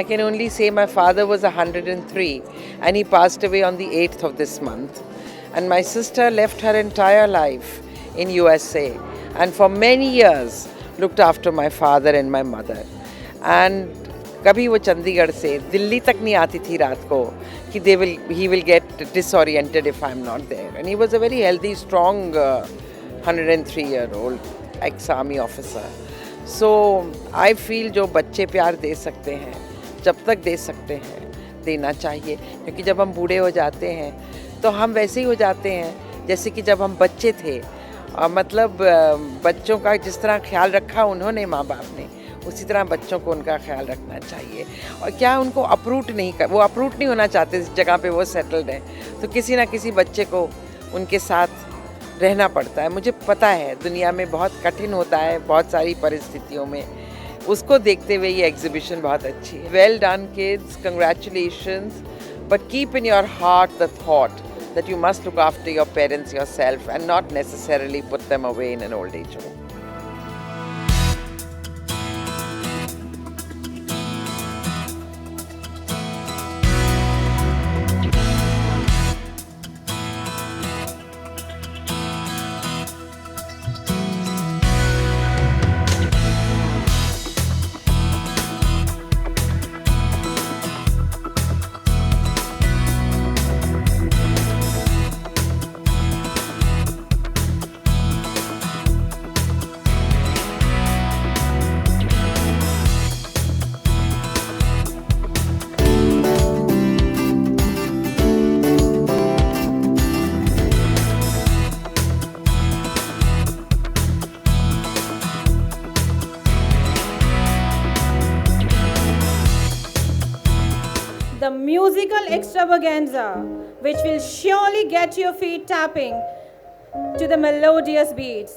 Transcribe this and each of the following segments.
can only say my father was 103 and he passed away on the 8th of this month. And my sister left her entire life in USA and for many years looked after my father and my mother. And कभी वो चंडीगढ़ से दिल्ली तक नहीं आती थी रात को कि he will get disoriented if I'm not there. And he was a very healthy, strong 103-year-old ex-army officer. So I feel जो बच्चे प्यार दे सकते हैं, जब तक दे सकते हैं, देना चाहिए. क्योंकि जब हम बूढ़े हो जाते हैं तो हम वैसे ही हो जाते हैं जैसे कि जब हम बच्चे थे. मतलब बच्चों का जिस तरह ख्याल रखा उन्होंने माँ बाप ने, उसी तरह बच्चों को उनका ख्याल रखना चाहिए. और क्या उनको वो अप्रूट नहीं होना चाहते जिस जगह पे वो सेटल्ड हैं, तो किसी ना किसी बच्चे को उनके साथ रहना पड़ता है. मुझे पता है दुनिया में बहुत कठिन होता है बहुत सारी परिस्थितियों में. उसको देखते हुए ये एग्जीबिशन बहुत अच्छी है. Well done kids, congratulations, but keep in your heart the thought that you must look after your parents yourself and not necessarily put them away in an old age home. The musical extravaganza, which will surely get your feet tapping to the melodious beats.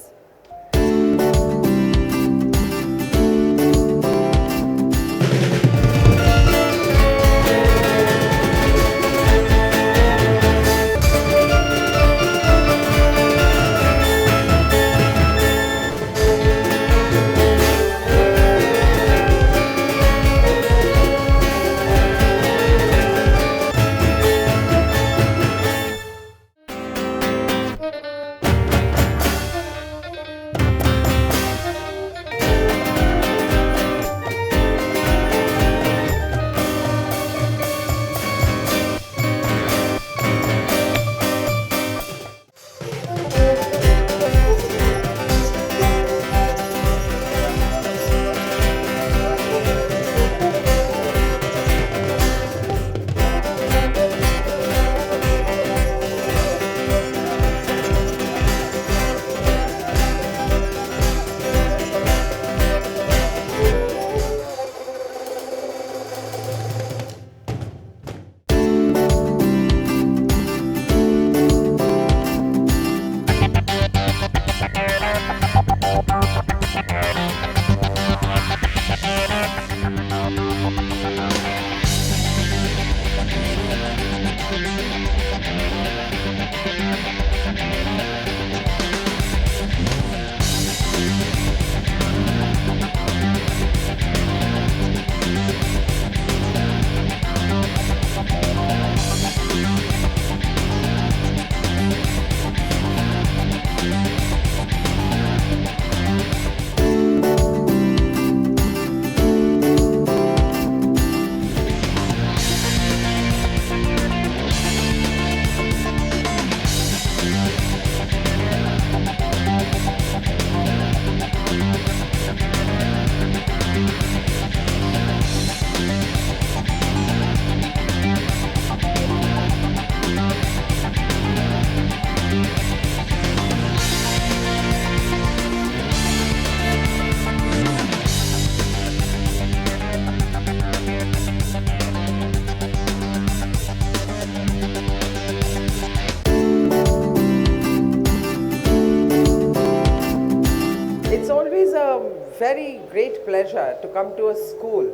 very great pleasure to come to a school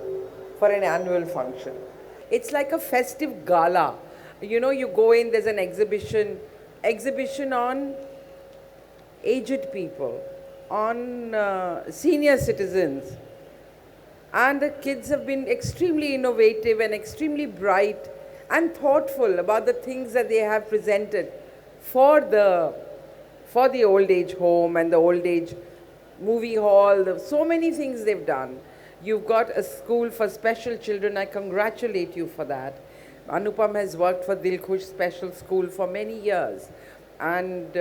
for an annual function. It's like a festive gala. You know, you go in, there's an exhibition on aged people, on senior citizens, And the kids have been extremely innovative and extremely bright and thoughtful about the things that they have presented for the old age home and the old age movie hall. So many things they've done. You've got a school for special children. I congratulate you for that. Anupam has worked for Dil Khush Special School for many years. And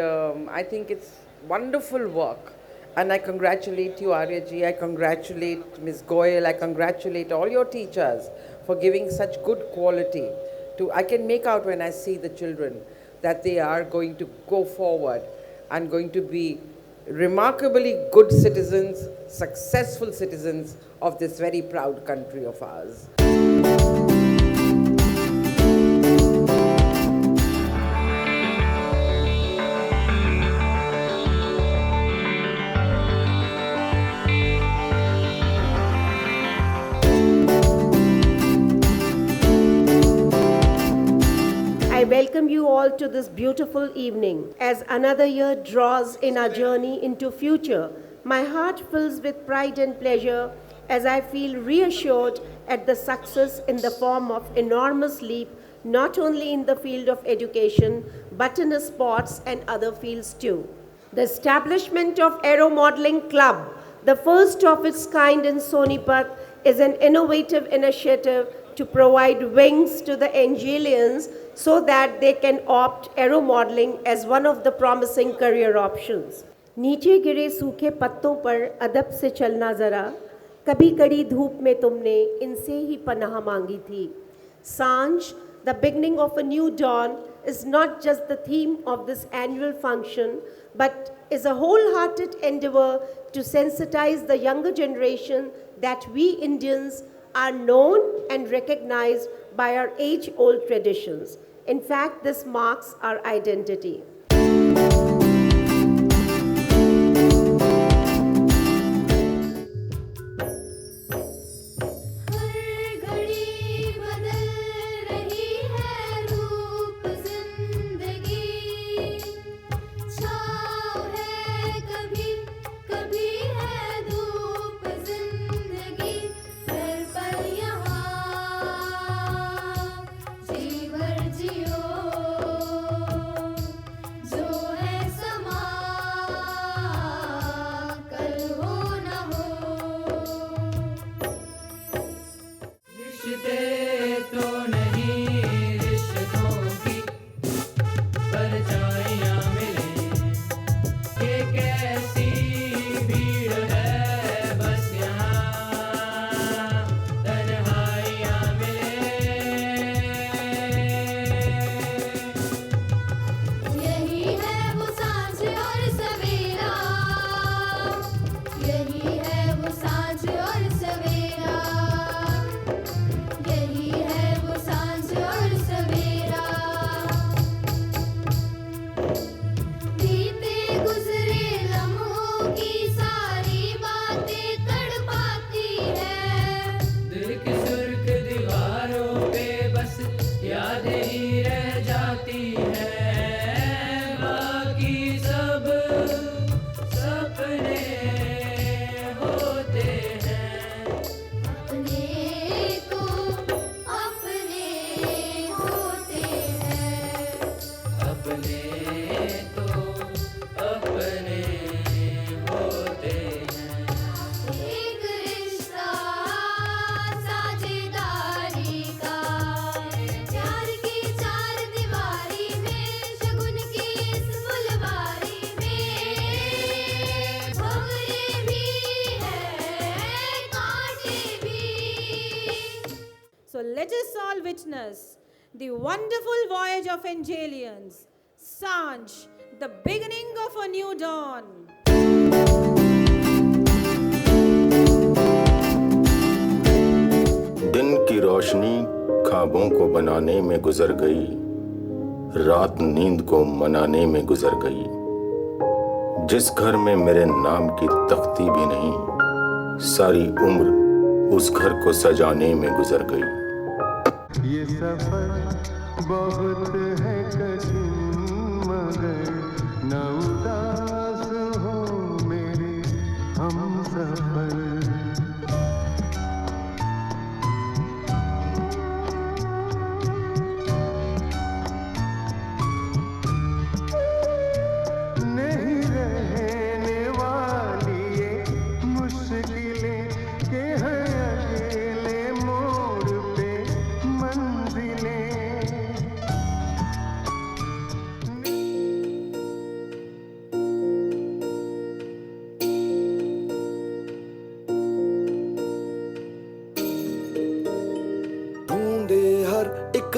I think it's wonderful work. And I congratulate you, Arya ji. I congratulate Ms. Goyal. I congratulate all your teachers for giving such good quality. I can make out when I see the children that they are going to go forward and going to be remarkably good citizens, successful citizens of this very proud country of ours. I welcome you all to this beautiful evening. As another year draws in our journey into future, my heart fills with pride and pleasure as I feel reassured at the success in the form of enormous leap, not only in the field of education, but in the sports and other fields too. The establishment of Aero Modeling Club, the first of its kind in Sonipat, is an innovative initiative to provide wings to the Angelians so that they can opt aero modeling as one of the promising career options. नीचे गिरे सूखे पत्तों पर अदब से चलना जरा, कभी कड़ी धूप में तुमने इनसे ही पनाह मांगी थी. सांझ, the beginning of a new dawn, is not just the theme of this annual function, but is a wholehearted endeavor to sensitize the younger generation that we Indians are known and recognized by our age-old traditions. In fact, this marks our identity. Let us all witness the wonderful voyage of Angelians. Sanj, the beginning of a new dawn. दिन की रोशनी ख्वाबों को बनाने में गुजर गई, रात नींद को मनाने में गुजर गई. जिस घर में मेरे नाम की तख्ती भी नहीं, सारी उम्र उस घर को सजाने में गुजर गई. ये सफर बहुत है कठिन मगर न उदास हो मेरे हम सफर.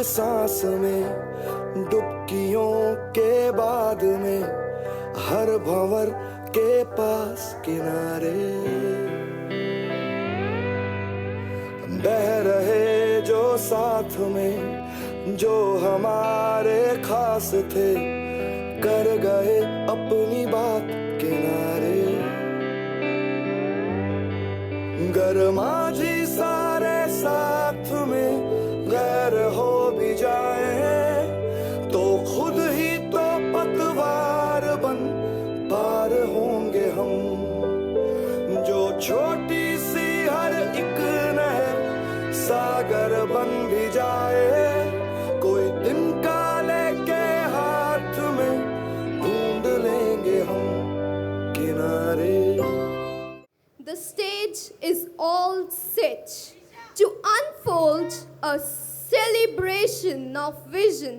सांस में, डुबकियों के बाद में, हर भंवर के पास किनारे बह रहे जो साथ में, जो हमारे खास थे, कर गए अपनी बात किनारे। गरमा जी सारे साथ में गैर हो भी जाए, तो खुद ही तो पतवार बन पार होंगे हम। जो छोटी सी हर एक नहर सागर बन भी जाए, कोई तिनका लेके हाथ में ढूंढ लेंगे हम किनारे। The stage is all set to unfold a celebration of vision,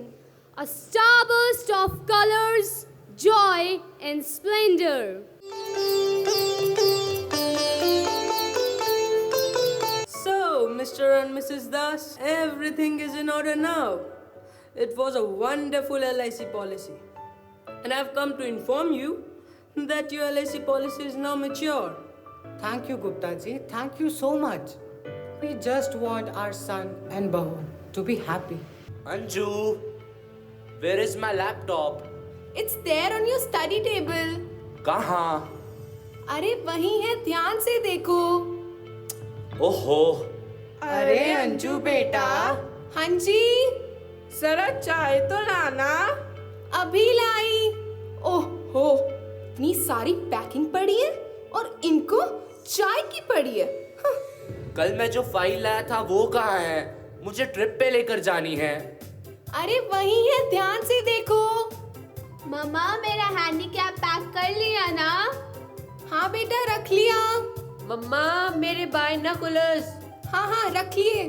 a starburst of colors, joy and splendor. So, Mr. and Mrs. Das, everything is in order now. It was a wonderful LIC policy. And I've come to inform you that your LIC policy is now mature. Thank you, Gupta ji. Thank you so much. We just want our son and Bahu to be happy. Anju, where is my laptop? It's there on your study table. कहाँ? अरे वहीं है, ध्यान से देखो। ओहो। अरे अंजू बेटा। हाँ जी। जरा चाय तो लाना। अभी लाई। ओहो, इतनी सारी पैकिंग पड़ी है और इनको चाय की पड़ी है। कल मैं जो फाइल लाया था वो कहाँ है? मुझे ट्रिप पे लेकर जानी है। अरे वही है, ध्यान से देखो। मम्मा, मेरा हैंडीकैप पैक कर लिया ना? हाँ बेटा, रख लिया। मम्मा, मेरे बाइनोकुलर्स। हाँ रख लिए।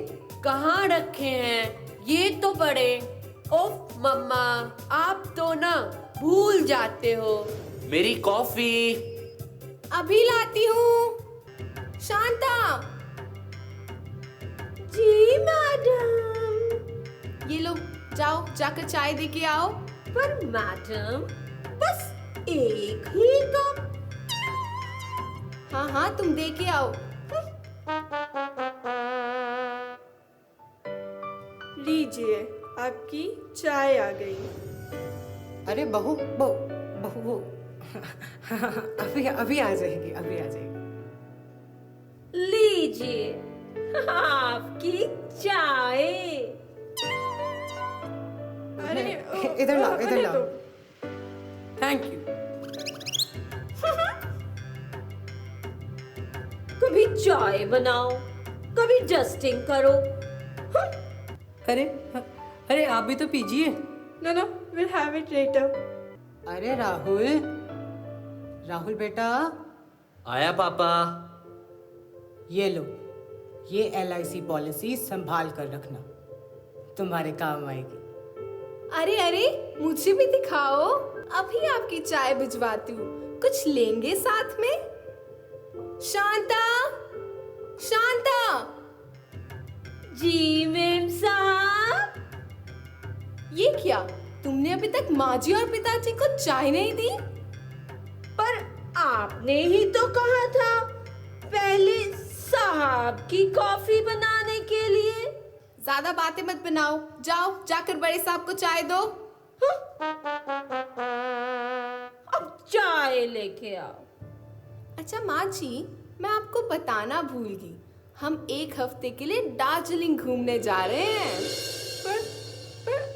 कहाँ रखे हैं? ये तो पड़े। ओफ मम्मा, आप तो ना भूल जाते हो। मेरी कॉफी। अभी लाती हूँ। शांता। जी मैडम। ये लो, जाओ जाकर चाय दे के आओ। पर मैडम, बस एक ही कप। हाँ तुम दे के आओ। लीजिए, आपकी चाय आ गई। अरे बहू वो अभी आ जाएगी, अभी आ जाएगी। लीजिए, आपकी चाय। अरे इधर लाओ। Thank you. कभी चाय बनाओ, कभी डस्टिंग करो। अरे आप भी तो पीजिए। No, we'll have it later. अरे राहुल बेटा। आया पापा। ये लो, ये LIC पॉलिसी संभाल कर रखना, तुम्हारे काम आएगी। अरे मुझे भी दिखाओ। अभी आपकी चाय भिजवाती हूँ। कुछ लेंगे साथ में? शांता। जी मैम साहब। ये क्या, तुमने अभी तक माँ जी और पिताजी को चाय नहीं दी? पर आपने ही तो कहा था पहले साहब की कॉफी बनाने के लिए। ज्यादा बातें मत बनाओ, जाओ जाकर बड़े साहब को चाय दो। अब चाय लेके आओ। अच्छा माँ जी, मैं आपको बताना भूल गई, हम एक हफ्ते के लिए दार्जिलिंग घूमने जा रहे हैं। पर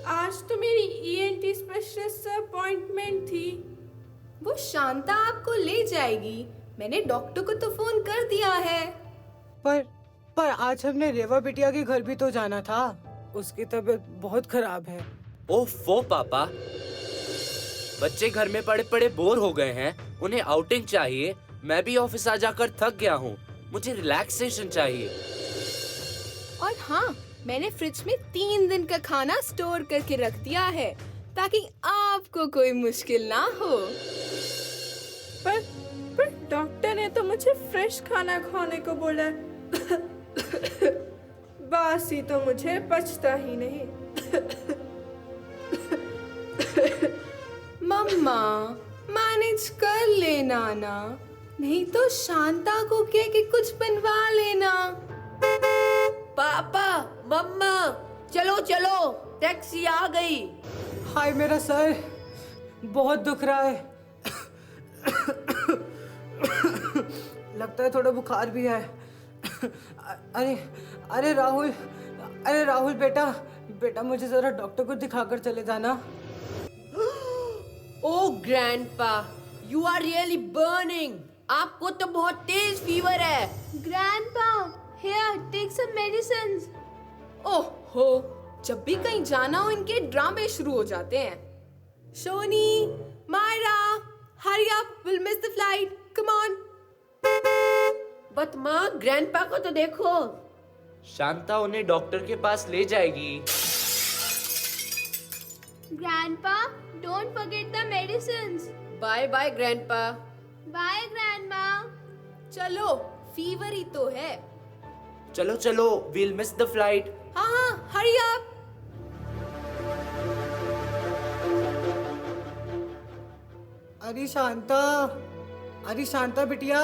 आज तो मेरी ENT स्पेशलिस्ट से अपॉइंटमेंट थी। वो शांता आपको ले जाएगी, मैंने डॉक्टर को तो फोन कर दिया है। पर आज हमने रेवा बिटिया के घर भी तो जाना था, उसकी तबीयत बहुत खराब है। ओफो पापा, बच्चे घर में पड़े पड़े बोर हो गए हैं, उन्हें आउटिंग चाहिए। मैं भी ऑफिस आ जाकर थक गया हूँ, मुझे रिलैक्सेशन चाहिए। और हाँ, मैंने फ्रिज में 3 दिन का खाना स्टोर करके रख दिया है ताकि आपको कोई मुश्किल ना हो। पर डॉक्टर ने तो मुझे फ्रेश खाना खाने को बोला। बासी तो मुझे पचता ही नहीं। मम्मा मैनेज कर लेना ना, नहीं तो शांता को कह के कुछ बनवा लेना। पापा, मम्मा, चलो चलो, टैक्सी आ गई। हाय मेरा सर, बहुत दुख रहा है। लगता है थोड़ा बुखार भी है। अरे राहुल बेटा मुझे जरा डॉक्टर को दिखाकर चले जाना। Oh grandpa, you are really burning. आपको तो बहुत तेज फीवर है। Grandpa, here take some medicines. ओहो, जब भी कहीं जाना हो इनके ड्रामे शुरू हो जाते हैं। Shoni, Myra, hurry up, will miss the flight, come on. But माँ, ग्रैंडपा को तो देखो। शांता उन्हें डॉक्टर के पास ले जाएगी। Grandpa, don't forget the medicines. Bye bye grandpa. Bye grandma. चलो, फीवर ही तो है। चलो चलो, we'll miss the flight। हाँ, हरी अप। अरे शांता बिटिया।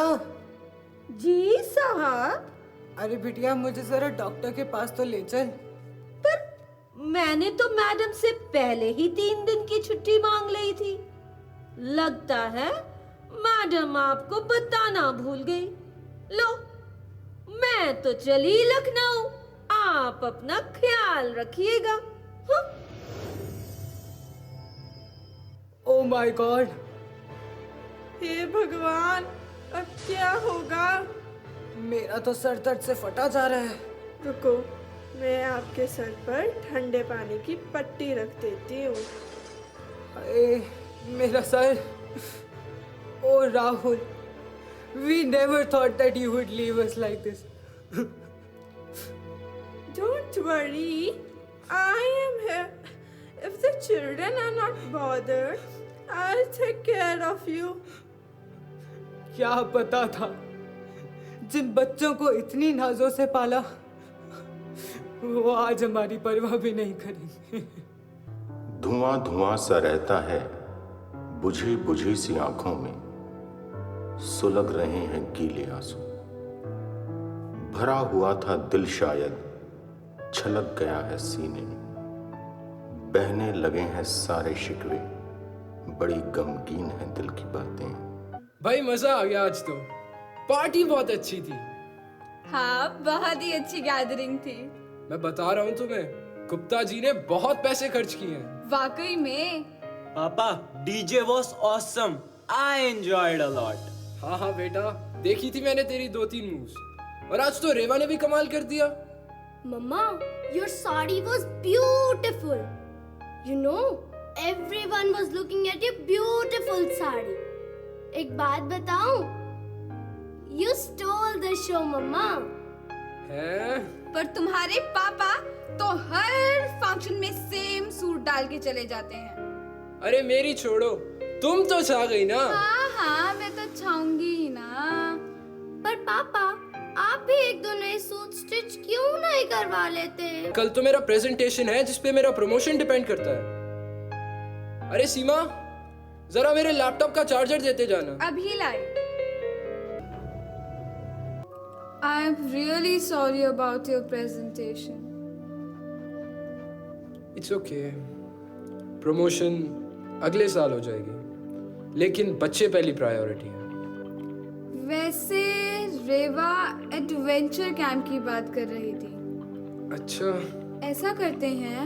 जी साहब। अरे बिटिया, मुझे जरा डॉक्टर के पास तो ले चल। पर मैंने तो मैडम से पहले ही 3 दिन की छुट्टी मांग ली थी। लगता है मैडम आपको बताना भूल गई। लो, मैं तो चली लखनऊ, आप अपना ख्याल रखिएगा। Oh my God. हे भगवान, अब क्या होगा? मेरा तो सर दर्द से फटा जा रहा है। रुको, मैं आपके सर पर ठंडे पानी की पट्टी रख देती हूँ। अरे मेरा sir. Oh Rahul, we never thought that you would leave us like this. Don't worry, I am here. If the children are not bothered, I'll take care of you. क्या पता था, जिन बच्चों को इतनी नाजों से पाला, वो आज हमारी परवाह भी नहीं करेंगे। धुआं धुआं सा रहता है बुझी बुझी सी आंखों में, सुलग रहे हैं गीले आंसू। भरा हुआ था दिल शायद छलक गया है सीने में, बहने लगे हैं सारे शिकवे, बड़ी गमगीन है दिल की बातें। भाई मजा आ गया, आज तो पार्टी बहुत अच्छी थी। हाँ, बहुत ही अच्छी गैदरिंग थी। मैं बता रहा हूँ तुम्हें, गुप्ता जी ने बहुत पैसे खर्च किए हैं। वाकई में। पापा, DJ was awesome, I enjoyed a lot. हाँ बेटा, देखी थी मैंने तेरी 2-3 मूव्स, और आज तो रेवा ने भी कमाल कर दिया। मम्मा, your sari was beautiful. You know, everyone was looking at your beautiful sari. एक बात बताऊं? You stole the show, मम्मा। हैं? पर तुम्हारे पापा तो हर फंक्शन में सेम सूट डाल के चले जाते हैं। अरे मेरी छोड़ो, तुम तो छा गई ना। हाँ, मैं तो छाऊंगी ही ना। पर पापा, आप भी 1-2 नए सूट स्टिच क्यों नहीं करवा लेते? कल तो मेरा प्रेजेंटेशन है जिसपे मेरा प्रमोशन डिपेंड करता है। अरे सीमा, जरा मेरे लैपटॉप का चार्जर देते जाना। अभी लाई। I am really sorry about your presentation. It's okay. Promotion अगले साल हो जाएगी, लेकिन बच्चे पहली प्रायोरिटी है। वैसे रेवा एडवेंचर कैंप की बात कर रही थी। अच्छा, ऐसा करते हैं,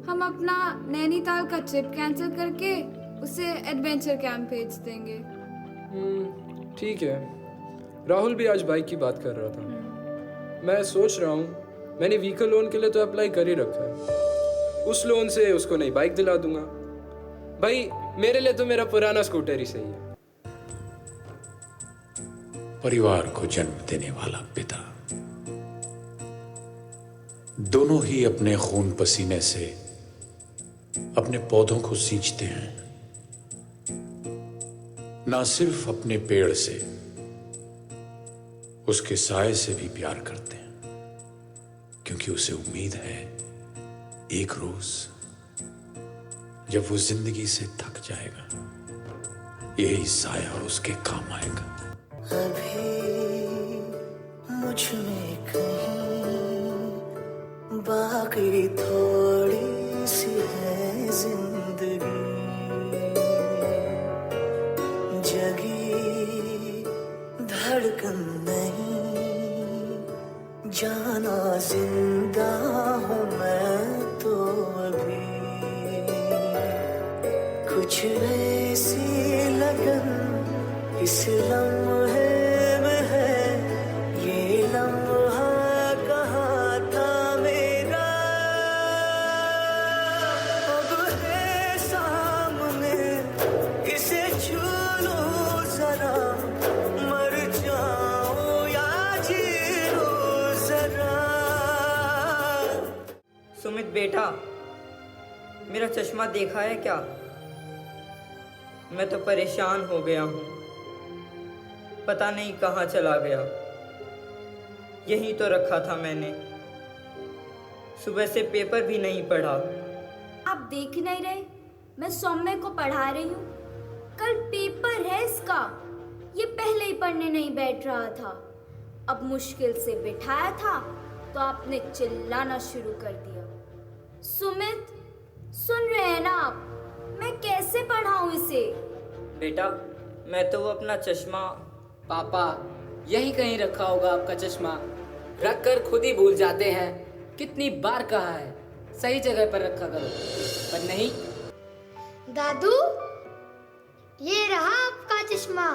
हम अपना नैनीताल का ट्रिप कैंसिल करके उसे एडवेंचर कैंप भेज देंगे। ठीक है। राहुल भी आज बाइक की बात कर रहा था। मैं सोच रहा हूँ, मैंने व्हीकल लोन के लिए तो अप्लाई कर ही रखा है, उस लोन से उसको नई बाइक दिला दूंगा। भाई, मेरे लिए तो मेरा पुराना स्कूटर ही सही है। परिवार को जन्म देने वाला पिता, दोनों ही अपने खून पसीने से अपने पौधों को सींचते हैं, ना सिर्फ अपने पेड़ से, उसके साए से भी प्यार करते हैं। क्योंकि उसे उम्मीद है एक रोज जब वो जिंदगी से थक जाएगा, यही साया उसके काम आएगा। अभी मुझ में कहीं बाकी थोड़ी सी है जिंदगी, जगी धड़कन नहीं, जाना जिंदा हूँ मैं तो अभी, कुछ ऐसी लगन इस लम्हे में है, ये लम्हा कहाँ था मेरा, अब है सामने इसे छू लूं जरा, मर जाऊं या जी लूं जरा। सुमित बेटा, मेरा चश्मा देखा है क्या? मैं तो परेशान हो गया हूँ, पता नहीं कहाँ चला गया। यहीं तो रखा था मैंने, सुबह से पेपर भी नहीं पढ़ा। आप देख नहीं रहे, मैं सौम्य को पढ़ा रही हूँ। कल पेपर है इसका, ये पहले ही पढ़ने नहीं बैठ रहा था। अब मुश्किल से बिठाया था तो आपने चिल्लाना शुरू कर दिया। सुमित, सुन रहे हैं ना आप? मैं कैसे पढ़ाऊं इसे? बेटा, मैं तो वो अपना चश्मा। पापा, यही कहीं रखा होगा आपका चश्मा, रख कर खुद ही भूल जाते हैं। कितनी बार कहा है सही जगह पर रखा करो, पर नहीं। दादू, ये रहा आपका चश्मा।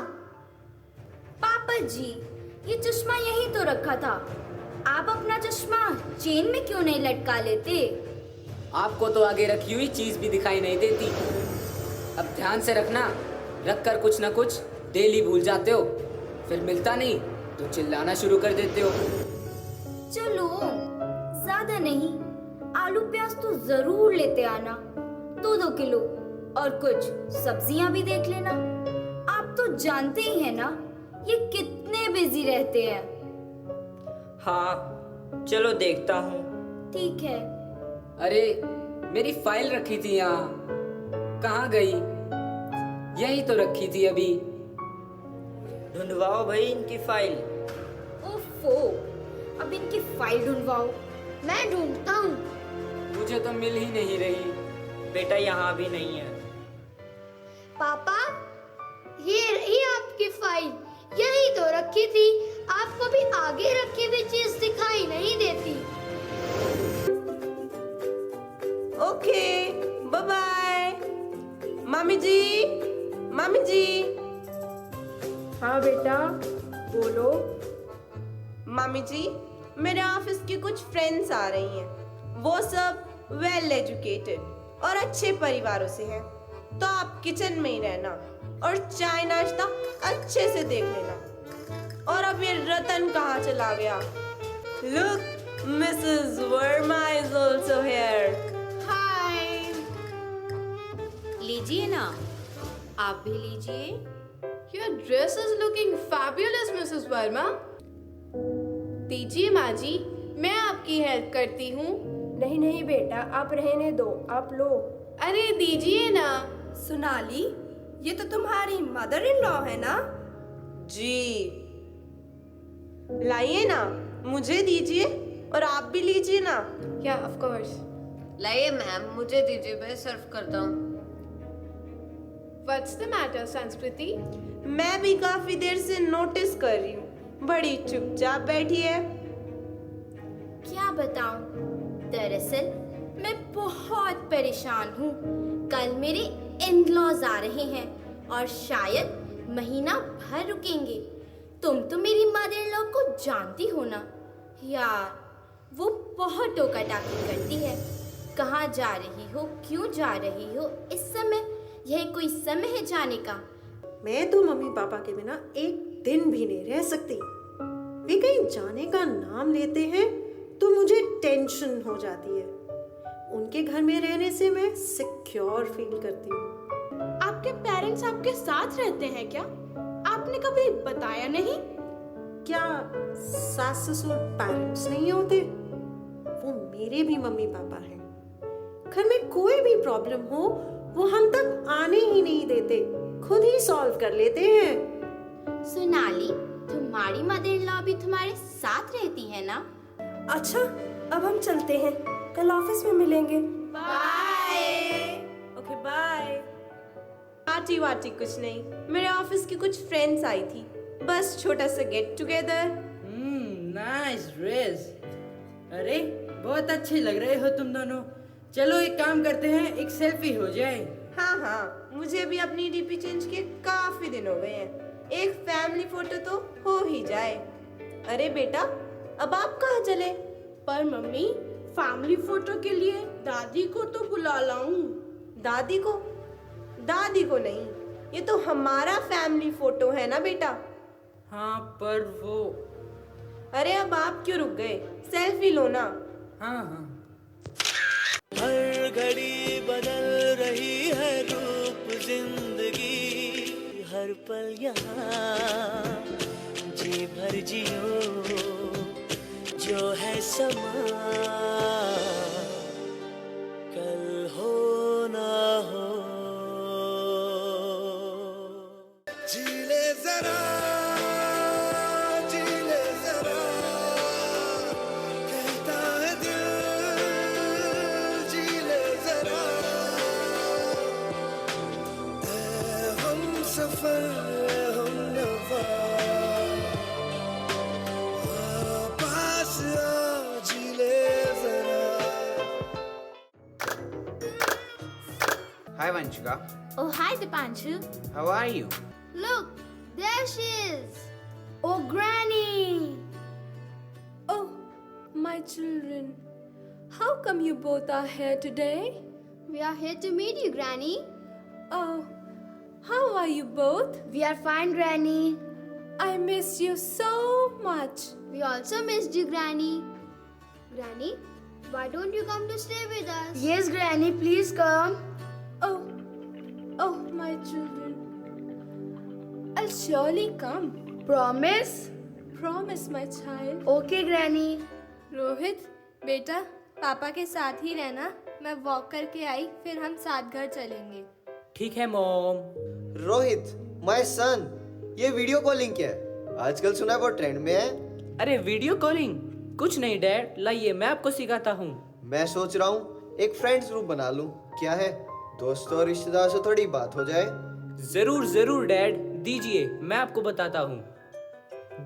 पापा जी, ये चश्मा यहीं तो रखा था। आप अपना चश्मा चेन में क्यों नहीं लटका लेते? आपको तो आगे रखी हुई चीज भी दिखाई नहीं देती। अब ध्यान से रखना, रख कर कुछ ना कुछ डेली भूल जाते हो, फिर मिलता नहीं तो चिल्लाना शुरू कर देते हो। चलो, ज्यादा नहीं, आलू प्याज तो जरूर लेते आना, 2-2 किलो, और कुछ सब्जियां भी देख लेना। आप तो जानते ही हैं ना, ये कितने बिजी रहते हैं। हाँ, चलो देखता हूँ। ठीक है। अरे, मेरी फाइल रखी थी यहाँ, कहाँ गई? यही तो रखी थी अभी। ढूंढवाओ भाई इनकी फाइल। ओफो, अब इनकी फाइल ढूंढवाओ। मैं ढूंढता हूँ। मुझे तो मिल ही नहीं रही। बेटा, यहाँ भी नहीं है। पापा, ये रही आपकी फाइल, यही तो रखी थी। आपको भी आगे रखी हुई चीज दिखाई नहीं देती। Okay, bye bye. मामी जी, मामी जी। हाँ बेटा, बोलो। मामी जी, मेरे ऑफिस की कुछ फ्रेंड्स आ रही हैं। वो सब वेल एजुकेटेड और अच्छे परिवारों से हैं। तो आप किचन में ही रहना और चाय नाश्ता अच्छे से देख लेना। और अब ये रतन कहाँ चला गया? Look, Mrs. Verma is also here. हाय। लीजिए ना, आप भी लीजिए। Your dress is looking fabulous, Mrs. Verma. दीजिए माँ जी, मैं आपकी हेल्प करती हूँ। नहीं नहीं बेटा, आप रहने दो, आप लो। अरे दीजिए ना। सोनाली, ये तो तुम्हारी मदर इन लॉ है ना? जी। लाइए ना, मुझे दीजिए और आप भी लीजिए ना। या ऑफ कोर्स। लाइए मैम, मुझे दीजिए, मैं सर्व करता हूँ। What's the matter, संस्कृति? मैं भी काफी देर से नोटिस कर रही हूँ, बड़ी चुपचाप बैठी है। क्या बताऊं? दरअसल मैं बहुत परेशान हूँ। कल मेरे इन-लॉज आ रहे हैं और शायद महीना भर रुकेंगे। तुम तो मेरी मदर इन लॉ को जानती हो ना यार, वो बहुत टोका टाकी करती है। कहाँ जा रही हो, क्यों जा रही हो, इस समय यह कोई समय है जाने का? मैं तो मम्मी पापा के बिना एक दिन भी नहीं रह सकती। वे कहीं जाने का नाम लेते हैं तो मुझे टेंशन हो जाती है। उनके घर में रहने से मैं सिक्योर फील करती हूँ। आपके पेरेंट्स आपके साथ रहते हैं क्या? आपने कभी बताया नहीं? क्या सास ससुर पेरेंट्स नहीं होते? मेरे भी मम्मी पापा हैं। घर में कोई भी प्रॉब्लम हो वो हम तक आने ही नहीं देते, खुद ही सॉल्व कर लेते हैं। सोनाली, तुम्हारी मदर इन लॉ भी तुम्हारे साथ रहती है ना? अच्छा, अब हम चलते हैं, कल ऑफिस में मिलेंगे। बाय। Okay bye. पार्टी वार्टी कुछ नहीं, मेरे ऑफिस की कुछ फ्रेंड्स आई थी, बस छोटा सा गेट टुगेदर। Nice dress. अरे बहुत अच्छे लग रहे हो तुम दोनों। चलो एक काम करते हैं, एक सेल्फी हो जाए। हाँ, मुझे भी अपनी डीपी चेंज किए काफी दिन हो गए हैं, एक फैमिली फोटो तो हो ही जाए। अरे बेटा, अब आप कहाँ चले? पर मम्मी, फैमिली फोटो के लिए दादी को तो बुला लाऊं। दादी को? दादी को नहीं, ये तो हमारा फैमिली फोटो है ना बेटा। हाँ पर वो। अरे अब आप क्यों रुक गए, सेल्फी लो ना। हाँ। हर घड़ी बदल रही है रूप जिंदगी, हर पल यहाँ जी भर जियो, जो है समा कल हो ना हो। जी ले जरा, जी ले जरा, कहता है दिल, जी ले जरा, ऐ हम सफर हम नवा, पास आ, जी ले जरा। Hi Vanchika, Oh, hi Dipanshu. how are you? Look, there she is. Oh, Granny. Oh, my children. How come you both are here today? We are here to meet you, Granny. Oh, how are you both? We are fine, Granny. I miss you so much. We also missed you, Granny. Granny, why don't you come to stay with us? Yes, Granny, please come. Oh, my children. I'll surely come. Promise? Promise, my child. Okay, Granny. Rohit, बेटा पापा के साथ ही रहना, मैं walk करके आई, फिर हम साथ घर चलेंगे। ठीक है मॉम। रोहित, माय सन, ये वीडियो कॉलिंग क्या है? आजकल सुना है वो ट्रेंड में है। अरे वीडियो कॉलिंग? कुछ नहीं डैड, लाइए मैं आपको सिखाता हूँ। मैं सोच रहा हूँ एक फ्रेंड्स ग्रुप बना लूँ, क्या है? दोस्तों और रिश्तेदार से थोड़ी बात हो जाए। जरूर डैड, दीजिए मैं आपको बताता हूँ।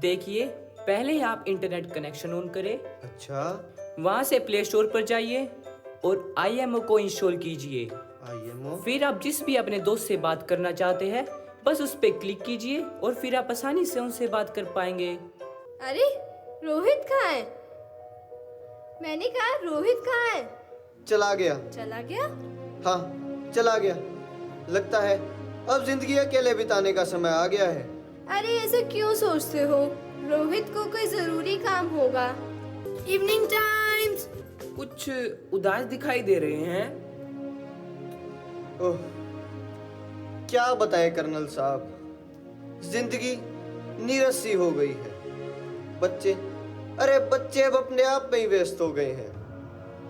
देखिए, पहले आप इंटरनेट कनेक्शन ऑन करें। अच्छा। वहाँ से प्ले स्टोर पर जाइए और IMO को इंस्टॉल कीजिए। IMO? फिर आप जिस भी अपने दोस्त से बात करना चाहते हैं बस उस पर क्लिक कीजिए और फिर आप आसानी से उनसे बात कर पाएंगे। अरे रोहित कहाँ है? मैंने कहा रोहित कहाँ है? चला गया। चला गया? हाँ, चला गया। लगता है अब जिंदगी अकेले बिताने का समय आ गया है। अरे ऐसा क्यों सोचते हो? रोहित को कोई जरूरी काम होगा। Evening times. कुछ उदास दिखाई दे रहे हैं। ओह, क्या बताए कर्नल साहब, जिंदगी नीरस सी हो गई है। बच्चे अब अपने आप में ही व्यस्त हो गए हैं।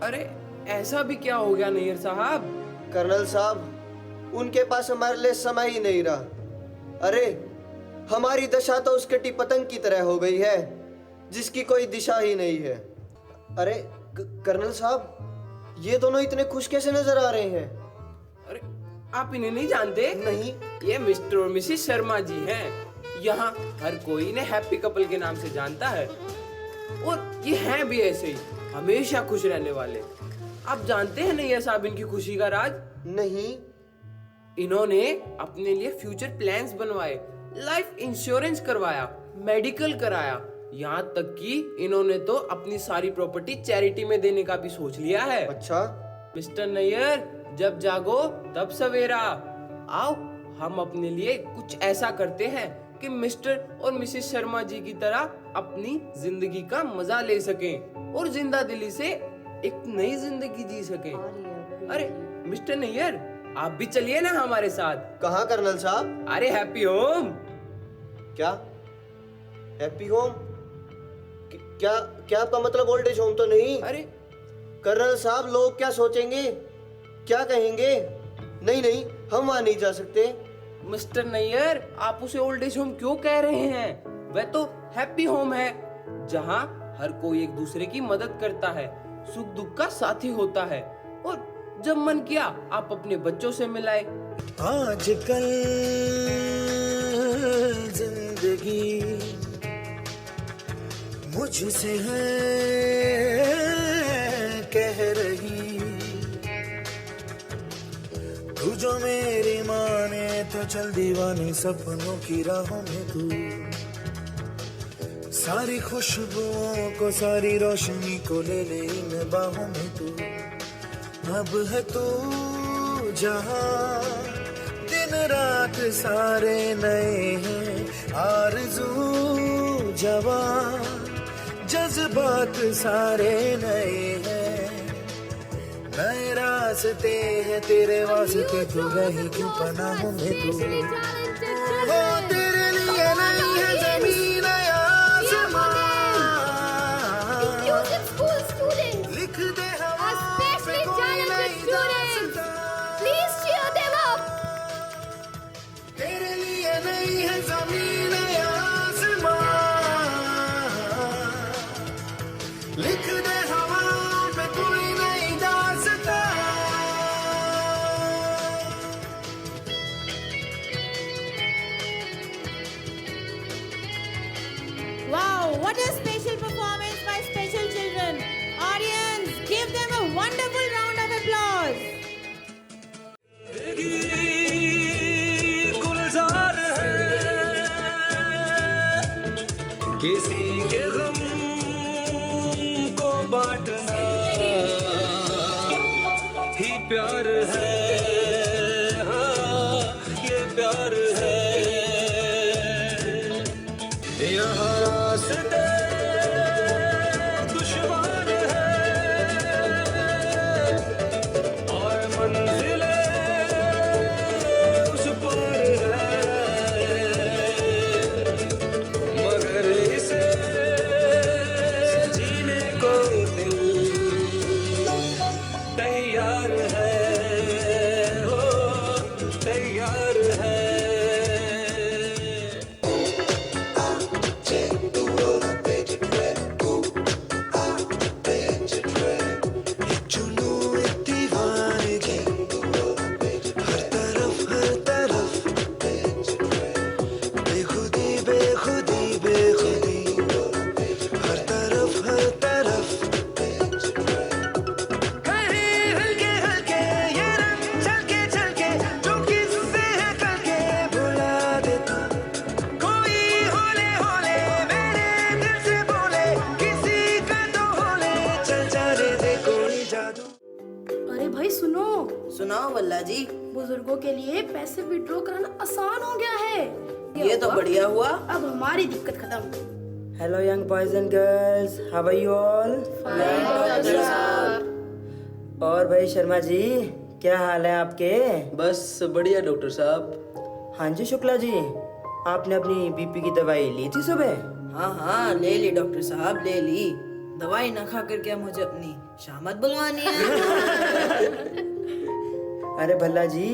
अरे ऐसा भी क्या हो गया नैयर साहब? कर्नल साहब, उनके पास हमारे लिए समय ही नहीं रहा। अरे हमारी दशा तो उस कटी पतंग की तरह हो गई है जिसकी कोई दिशा ही नहीं है। अरे कर्नल साहब, ये दोनों इतने खुश कैसे नजर आ रहे हैं? अरे आप इन्हें नहीं जानते? नहीं। ये मिस्टर और मिसेस शर्मा जी हैं। यहाँ हर कोई इन्हें हैप्पी कपल के नाम से जानता है और ये हैं भी ऐसे ही, हमेशा खुश रहने वाले। आप जानते हैं नैयर साहब इनकी खुशी का राज? नहीं। इन्होंने अपने लिए फ्यूचर प्लान्स बनवाए, लाइफ इंश्योरेंस करवाया, मेडिकल कराया, यहाँ तक कि इन्होंने तो अपनी सारी प्रॉपर्टी चैरिटी में देने का भी सोच लिया है। अच्छा। मिस्टर नैयर, जब जागो तब सवेरा। आओ हम अपने लिए कुछ ऐसा करते हैं कि मिस्टर और मिसेस शर्मा जी की तरह अपनी जिंदगी का मजा ले सकें और जिंदा दिली से एक नई जिंदगी जी सकें। अरे मिस्टर नैयर, आप भी चलिए ना हमारे साथ। कहाँ कर्नल साहब? अरे हैप्पी होम। क्या हैप्पी होम? क्या क्या आपका मतलब ओल्ड एज होम तो नहीं? अरे कर्नल साहब, लोग क्या सोचेंगे, क्या कहेंगे? नहीं नहीं, हम वहाँ नहीं जा सकते। मिस्टर नैयर, आप उसे ओल्ड एज होम क्यों कह रहे हैं? वह तो हैप्पी होम है, जहाँ हर कोई एक दूसरे की मदद करता है, सुख दुख का साथी होता है, और जब मन किया आप अपने बच्चों से मिलाए। आजकल जिंदगी मुझसे है कह रही, तू जो मेरी माने तो चल दीवानी सपनों की राहों में तू, सारी खुशबुओं को सारी रोशनी को ले ले इन बाहों में तू। अब है तू जहां दिन रात सारे नए हैं, आरज़ू जवां जज्बात सारे नए हैं, नए रास्ते हैं तेरे वास्ते, तू रही क्यों पनाहों में तू। वो तेरे लिए नहीं है जमीन आसमां, लिख दे हवा पे कोई नई दास्तां। Please cheer them up. तेरे लिए नहीं है जमीन आसमां, लिख दे हवा पे कोई नई दास्तां। Wow, what a special performance by special children. Audience, give them a wonderful round of applause. गुलजार है, किसी के गम को बांटना ही प्यार है, हाँ ये प्यार है। यहाँ रास्ते दुश्वार है और मंजिलें उस पार है, मगर इसे जीने को दिल तैयार है, हो तैयार है। अरे भाई सुनो। सुनाओ वल्ला जी। बुजुर्गों के लिए पैसे विड्रॉ कराना आसान हो गया है। ये तो बढ़िया हुआ। अब हमारी दिक्कत खत्म। Hello young boys and girls, how are you all? और भाई शर्मा जी, क्या हाल है आपके? बस बढ़िया डॉक्टर साहब। हाँ जी शुक्ला जी, आपने अपनी बीपी की दवाई ली थी सुबह? हाँ हाँ ले ली डॉक्टर साहब, ले ली। दवाई ना खा कर क्या मुझे अपनी शामत बुलवानी है? अरे भल्ला जी,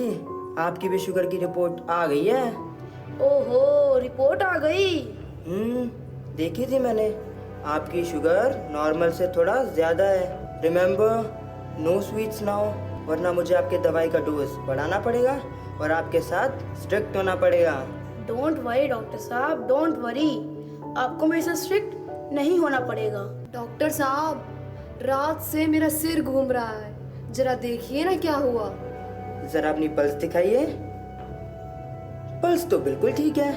आपकी भी शुगर की रिपोर्ट आ गई है। ओहो, रिपोर्ट आ गई। देखी थी मैंने, आपकी शुगर नॉर्मल से थोड़ा ज्यादा है। रिमेम्बर, नो स्वीट्स नाउ, वरना मुझे आपके दवाई का डोज बढ़ाना पड़ेगा और आपके साथ स्ट्रिक्ट होना पड़ेगा। डोंट वरी डॉक्टर साहब, डोंट वरी। आपको मेरे साथ स्ट्रिक्ट नहीं होना पड़ेगा। डॉक्टर साहब, रात से मेरा सिर घूम रहा है, जरा देखिए ना क्या हुआ। जरा अपनी पल्स दिखाइए। पल्स तो बिल्कुल ठीक है।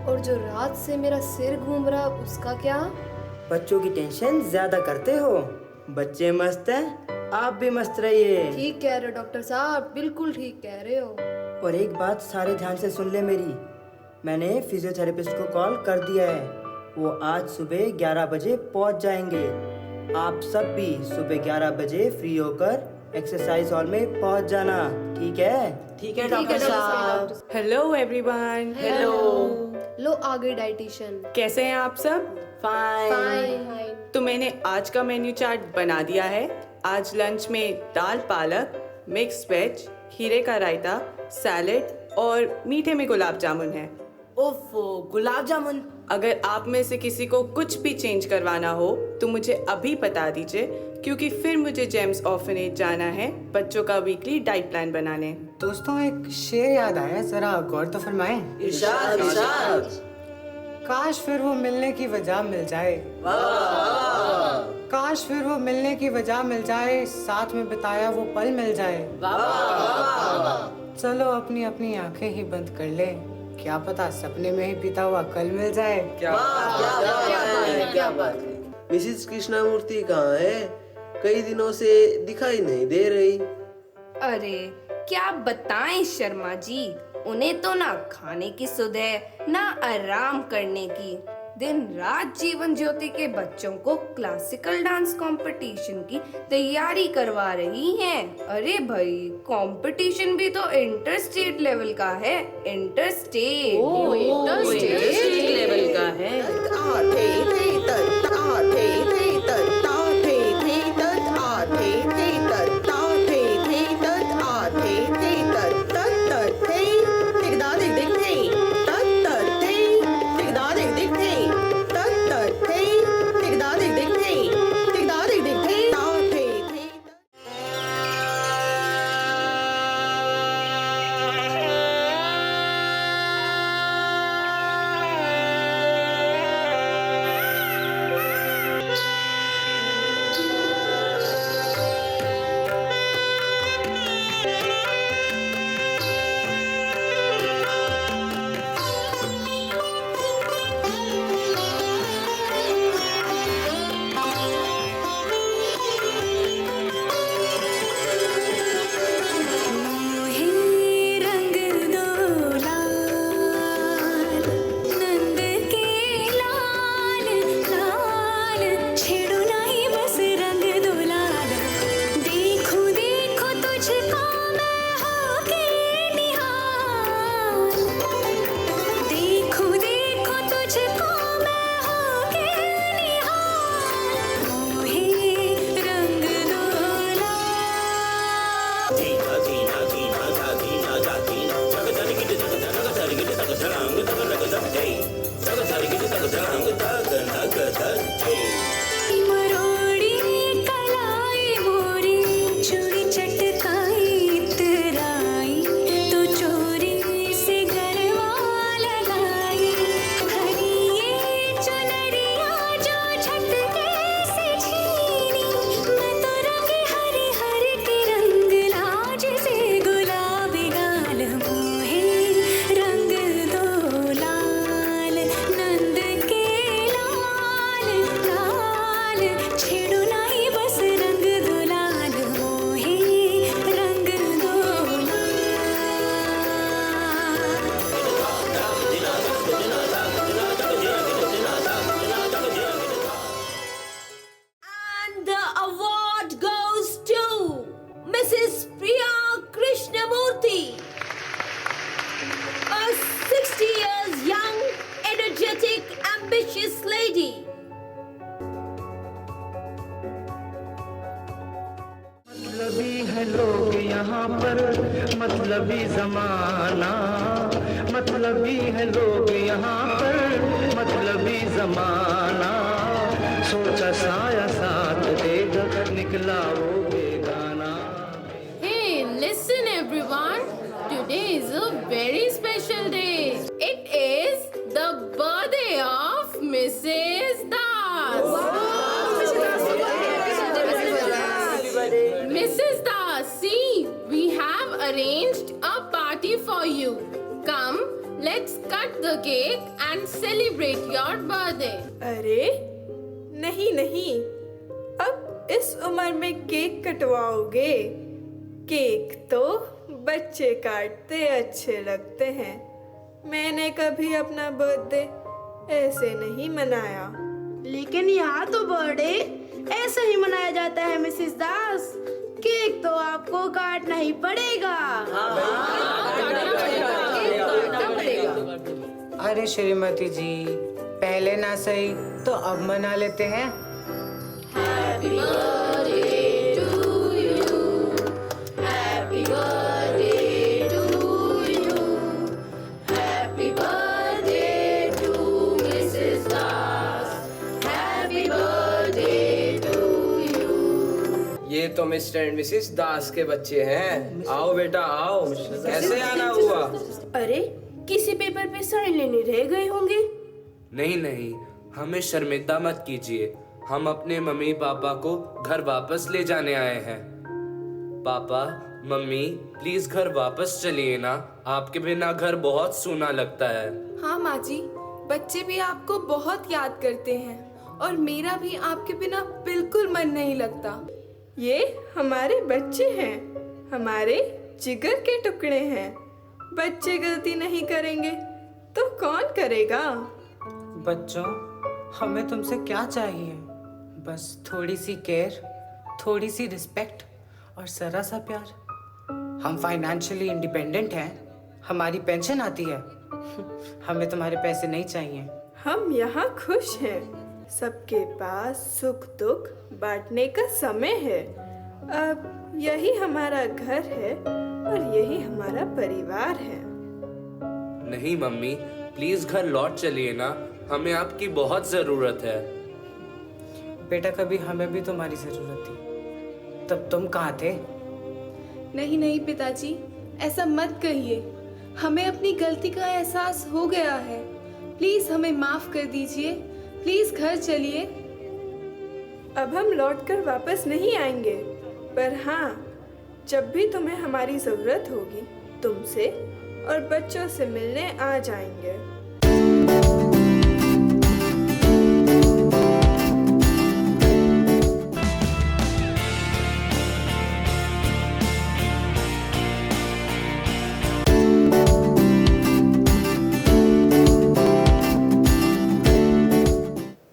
और जो रात से मेरा सिर घूम रहा है उसका क्या? बच्चों की टेंशन ज्यादा करते हो। बच्चे मस्त हैं, आप भी मस्त रहिए। ठीक कह रहे हो डॉक्टर साहब, बिल्कुल ठीक कह रहे हो। और एक बात सारे ध्यान से सुन ले मेरी, मैंने फिजियोथेरेपिस्ट को कॉल कर दिया है, वो आज सुबह 11 बजे पहुंच जाएंगे। आप सब भी सुबह 11 बजे फ्री होकर एक्सरसाइज हॉल में पहुंच जाना, ठीक है? ठीक है डॉक्टर साहब। Hello everyone. हेलो। लो आ गई डाइटिशियन। कैसे हैं आप सब? फाइन। फाइन। तो मैंने आज का मेन्यू चार्ट बना दिया है, आज लंच में दाल पालक, मिक्स वेज, खीरे का रायता, सैलेड और मीठे में गुलाब जामुन है। ओफो, गुलाब जामुन। अगर आप में से किसी को कुछ भी चेंज करवाना हो तो मुझे अभी बता दीजिए, क्योंकि फिर मुझे जेम्स ऑर्फनेज जाना है बच्चों का वीकली डाइट प्लान बनाने। दोस्तों, एक शेर याद आया, जरा गौर तो फरमाएं। इरशाद, इरशाद। काश फिर वो मिलने की वजह मिल जाए, काश फिर वो मिलने की वजह मिल जाए, साथ में बिताया वो पल मिल जाए। चलो अपनी अपनी आंखें ही बंद कर ले, क्या पता सपने में ही बीता हुआ कल मिल जाए। क्या बात है। मिसिस कृष्णामूर्ति कहाँ है? कई दिनों से दिखाई नहीं दे रही। अरे क्या बताएं शर्मा जी, उन्हें तो ना खाने की सुध है ना आराम करने की। दिन रात जीवन ज्योति के बच्चों को क्लासिकल डांस कंपटीशन की तैयारी करवा रही हैं। अरे भाई, कंपटीशन भी तो इंटर स्टेट लेवल का है। इंटर स्टेट लेवल का है। मतलबी है लोग यहाँ पर, मतलबी जमाना, मतलबी है लोग यहाँ पर, मतलबी जमाना। सोचा साया साथ देगा, निकला वो बेगाना। Hey, listen everyone. Today is a very special day. It is the birthday of Mrs. Das. Mrs. Das, see, we have arranged a party for you. Come, let's cut the cake and celebrate your birthday. अरे नहीं नहीं, अब इस उम्र में cake कटवाओगे? Cake तो बच्चे काटते अच्छे लगते हैं। मैंने कभी अपना बर्थडे ऐसे नहीं मनाया। लेकिन यहाँ तो बर्थडे ऐसे ही मनाया जाता है मिसेस दास। केक तो आपको काटना ही पड़ेगा। अरे श्रीमती जी, पहले ना सही तो अब मना लेते हैं। Happy birthday to Mr and Mrs Das के बच्चे हैं। आओ बेटा आओ, कैसे आना हुआ? अरे किसी पेपर पे साइन लेने रह गए होंगे। नहीं नहीं, हमें शर्मिंदा मत कीजिए, हम अपने मम्मी पापा को घर वापस ले जाने आए हैं। पापा मम्मी प्लीज घर वापस चलिए ना, आपके बिना घर बहुत सूना लगता है। हाँ माँ जी, बच्चे भी आपको बहुत याद करते हैं और मेरा भी आपके बिना बिल्कुल मन नहीं लगता। ये हमारे बच्चे हैं, हमारे जिगर के टुकड़े हैं। बच्चे गलती नहीं करेंगे तो कौन करेगा? बच्चों, हमें तुमसे क्या चाहिए? बस थोड़ी सी केयर, थोड़ी सी रिस्पेक्ट और जरा सा प्यार। हम फाइनेंशियली इंडिपेंडेंट हैं, हमारी पेंशन आती है। हमें तुम्हारे पैसे नहीं चाहिए। हम यहाँ खुश हैं, सबके पास सुख दुख बांटने का समय है। अब यही हमारा घर है और यही हमारा परिवार है। नहीं मम्मी, प्लीज घर लौट चलिए ना, हमें आपकी बहुत जरूरत है। बेटा, कभी हमें भी तुम्हारी जरूरत थी, तब तुम कहाँ थे? नहीं नहीं पिताजी, ऐसा मत कहिए। हमें अपनी गलती का एहसास हो गया है। प्लीज हमें माफ कर दीजिए, प्लीज घर चलिए। अब हम लौटकर वापस नहीं आएंगे, पर हाँ, जब भी तुम्हें हमारी जरूरत होगी तुमसे और बच्चों से मिलने आ जाएंगे।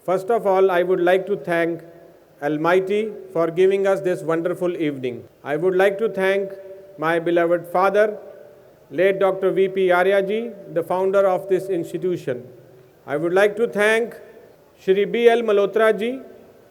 First of all, I would like to thank Almighty for giving us this wonderful evening. I would like to thank my beloved father, late Dr. V.P. Arya ji, the founder of this institution. I would like to thank Shri B.L. Malhotra ji,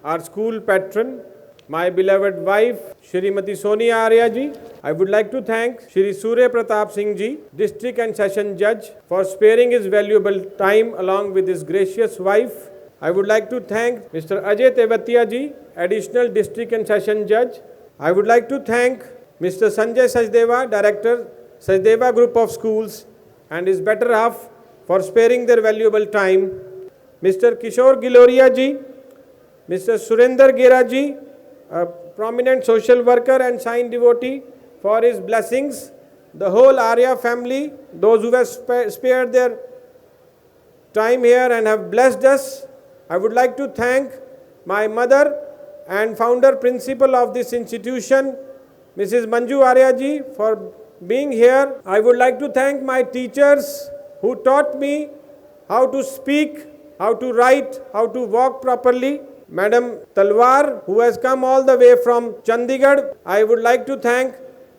our school patron, my beloved wife, Shrimati Sonia Arya ji. I would like to thank Shri Surya Pratap Singh ji, District and Session Judge, for sparing his valuable time along with his gracious wife. I would like to thank Mr. Ajay Tevatia ji, Additional District and Session Judge. I would like to thank Mr. Sanjay Sajdeva, Director, Sajdeva Group of Schools, and his better half for sparing their valuable time. Mr. Kishore Giloria ji, Mr. Surinder Gera ji, a prominent social worker and sign devotee, for his blessings. The whole Arya family, those who have spared their time here and have blessed us. I would like to thank my mother and founder principal of this institution, Mrs. Manju Arya ji, for being here. I would like to thank my teachers who taught me how to speak, how to write, how to walk properly. Madam Talwar, who has come all the way from Chandigarh. I would like to thank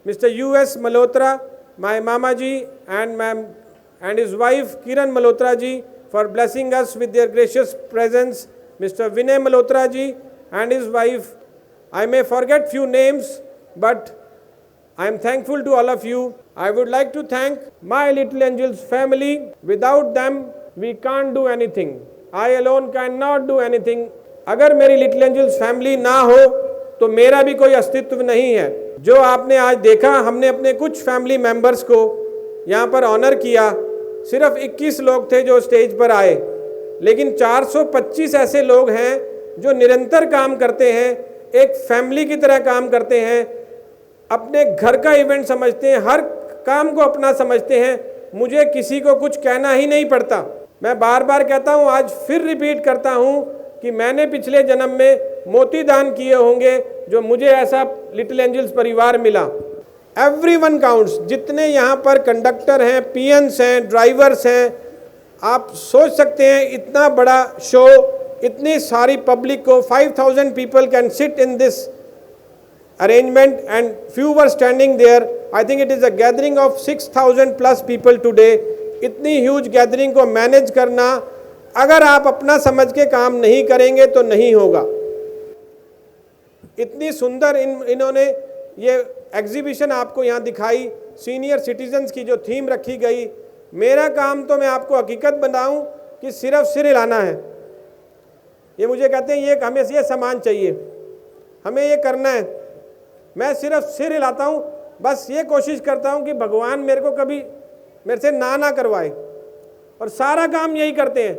Mr. U.S. Malhotra, my Mama ji, and his wife Kiran Malhotra ji, for blessing us with their gracious presence. Mr. Vinay Malhotra ji and his wife. I may forget few names, but I am thankful to all of you. I would like to thank my Little Angels family. Without them, we can't do anything. I alone cannot do anything. अगर मेरी little angels family ना हो तो मेरा भी कोई अस्तित्व नहीं है। जो आपने आज देखा, हमने अपने कुछ फैमिली मेंबर्स को यहाँ पर ऑनर किया। सिर्फ 21 लोग थे जो स्टेज पर आए, लेकिन 425 ऐसे लोग हैं जो निरंतर काम करते हैं, एक फैमिली की तरह काम करते हैं, अपने घर का इवेंट समझते हैं, हर काम को अपना समझते हैं। मुझे किसी को कुछ कहना ही नहीं पड़ता। मैं बार बार कहता हूँ, आज फिर रिपीट करता हूँ कि मैंने पिछले जन्म में मोती दान किए होंगे जो मुझे ऐसा लिटिल एंजल्स परिवार मिला। Everyone counts. जितने यहाँ पर कंडक्टर हैं, पीएनस हैं, ड्राइवर्स हैं, आप सोच सकते हैं इतना बड़ा शो, इतनी सारी पब्लिक को 5000 people can sit in this arrangement and few were standing there. I think it is a gathering of 6000 plus people today. इतनी ह्यूज गैदरिंग को मैनेज करना, अगर आप अपना समझ के काम नहीं करेंगे तो नहीं होगा। इतनी सुंदर इन्होंने ये एग्जीबिशन आपको यहाँ दिखाई, सीनियर सिटीजन्स की जो थीम रखी गई। मेरा काम तो मैं आपको हकीकत बताऊं कि सिर्फ सिर हिलाना है। ये मुझे कहते हैं ये हमें ये सामान चाहिए, हमें ये करना है। मैं सिर्फ सिर हिलाता हूँ, बस ये कोशिश करता हूँ कि भगवान मेरे को कभी मेरे से ना करवाए, और सारा काम यही करते हैं।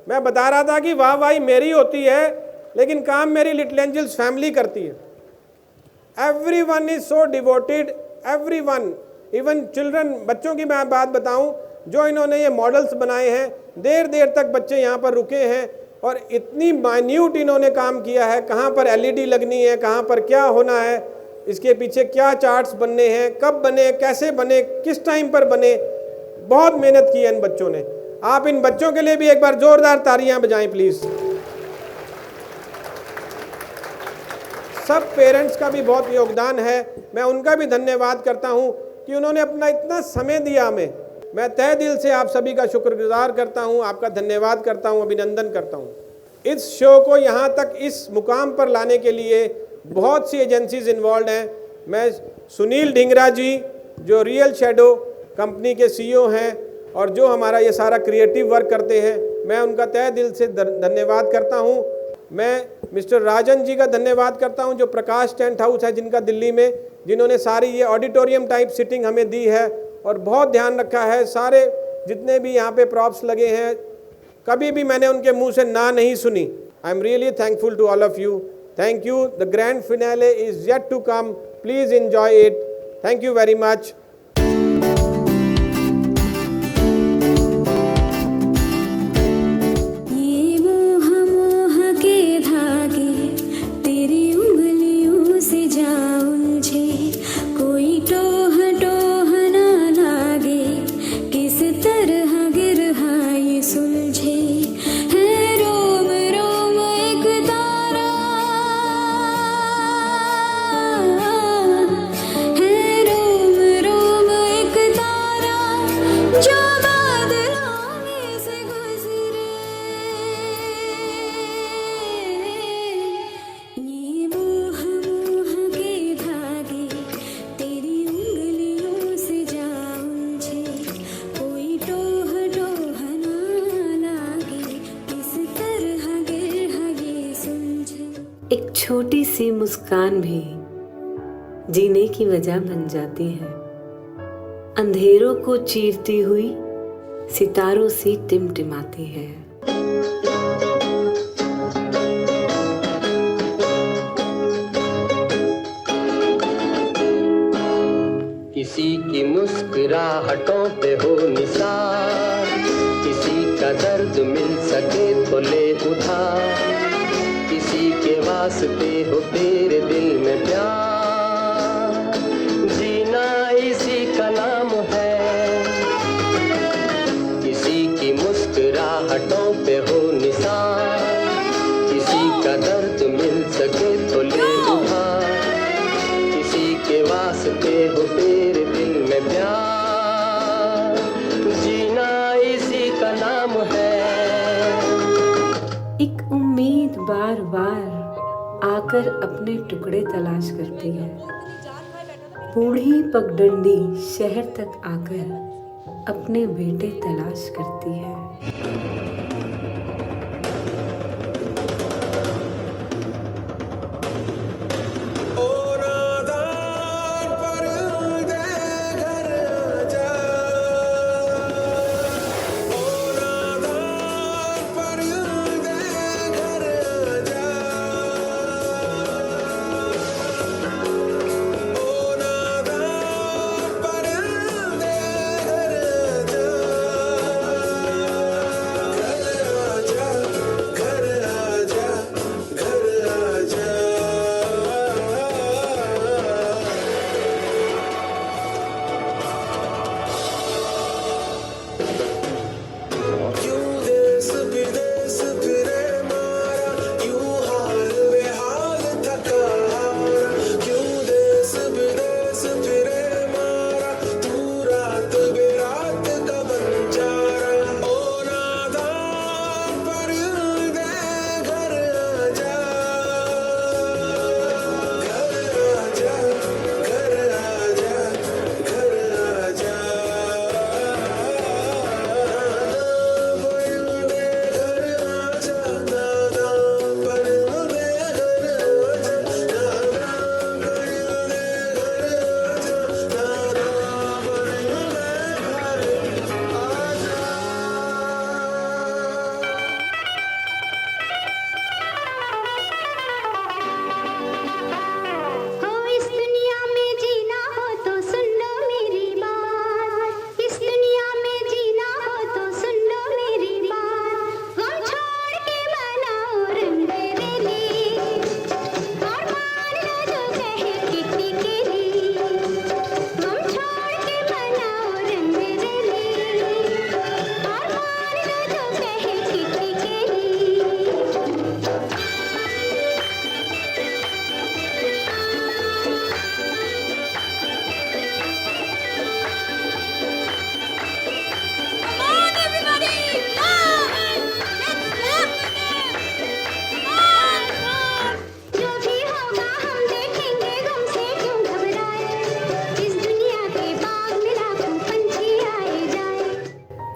मैं बता रहा था कि वाहवाही मेरी होती है, लेकिन काम मेरी लिटिल एंजल्स फैमिली करती है। Everyone is so devoted, everyone, even children, बच्चों की मैं बात बताऊं, जो इन्होंने ये मॉडल्स बनाए हैं, देर देर तक बच्चे यहाँ पर रुके हैं और इतनी माइन्यूट इन्होंने काम किया है, कहाँ पर एलईडी लगनी है, कहाँ पर क्या होना है, इसके पीछे क्या चार्ट्स बनने हैं, कब बने, कैसे बने, किस टाइम पर बने, बहुत मेहनत की है इन बच्चों ने। आप इन बच्चों के लिए भी एक बार जोरदार तालियां बजाएं प्लीज। सब पेरेंट्स का भी बहुत योगदान है, मैं उनका भी धन्यवाद करता हूं कि उन्होंने अपना इतना समय दिया हमें। मैं तहे दिल से आप सभी का शुक्रगुजार करता हूं, आपका धन्यवाद करता हूं, अभिनंदन करता हूं। इस शो को यहाँ तक इस मुकाम पर लाने के लिए बहुत सी एजेंसीज इन्वॉल्व हैं। मैं सुनील ढिंगरा जी, जो रियल शैडो कंपनी के CEO हैं और जो हमारा ये सारा क्रिएटिव वर्क करते हैं, मैं उनका तहे दिल से धन्यवाद करता हूँ। मैं मिस्टर राजन जी का धन्यवाद करता हूँ, जो प्रकाश टेंट हाउस है जिनका दिल्ली में, जिन्होंने सारी ये ऑडिटोरियम टाइप सिटिंग हमें दी है और बहुत ध्यान रखा है। सारे जितने भी यहाँ पे प्रॉप्स लगे हैं, कभी भी मैंने उनके मुंह से ना नहीं सुनी। I am really thankful to all of you. Thank you. The grand finale is yet to come, please enjoy it. Thank you very much. एक छोटी सी मुस्कान भी जीने की वजह बन जाती है। अंधेरों को चीरती हुई सितारों सी टिमटिमाती है। किसी की मुस्कुराहटों पे हो निसार, किसी का दर्द मिल सके तो ले उधार, किसी के वास्ते हो तेरे दिल में प्यार, जीना इसी का नाम है। किसी की मुस्कुराहटों पे हो निसार, किसी का दर्द मिल सके तो ले उधार, किसी के वास्ते हो तेरे दिल में प्यार, जीना इसी का नाम है। एक उम्मीद बार बार आकर अपने टुकड़े तलाश करती है। बूढ़ी पगडंडी शहर तक आकर अपने बेटे तलाश करती है।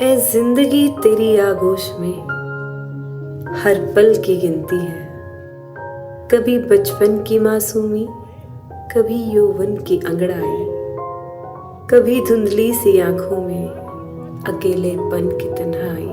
ऐ जिंदगी तेरी आगोश में हर पल की गिनती है, कभी बचपन की मासूमी, कभी यौवन की अंगड़ाई, कभी धुंधली सी आंखों में अकेलेपन की तन्हाई।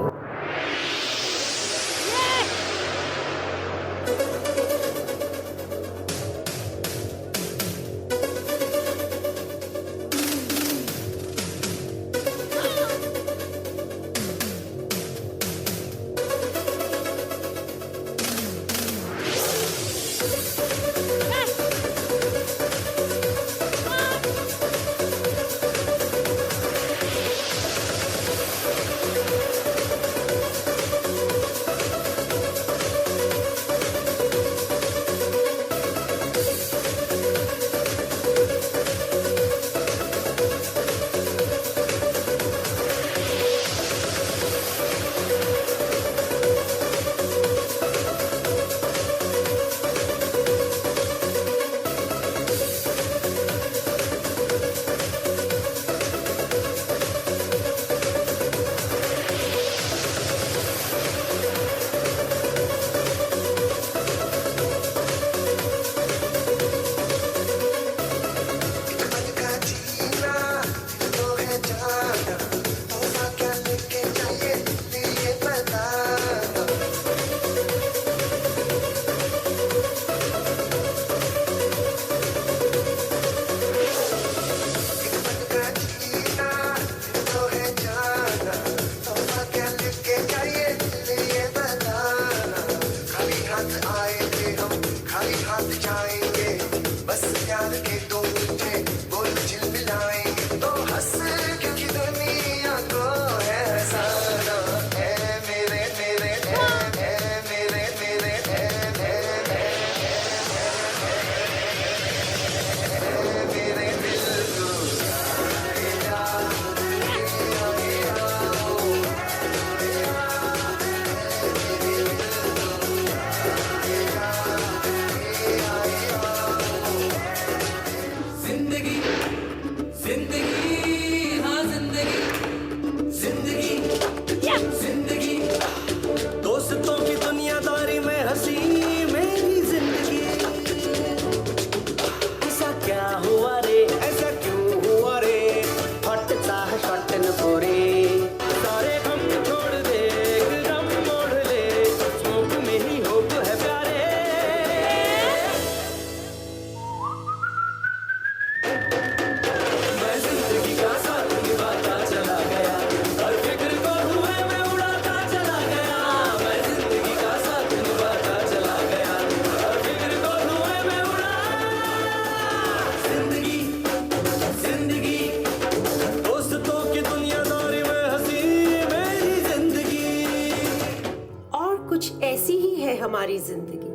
हमारी जिंदगी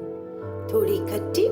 थोड़ी खट्टी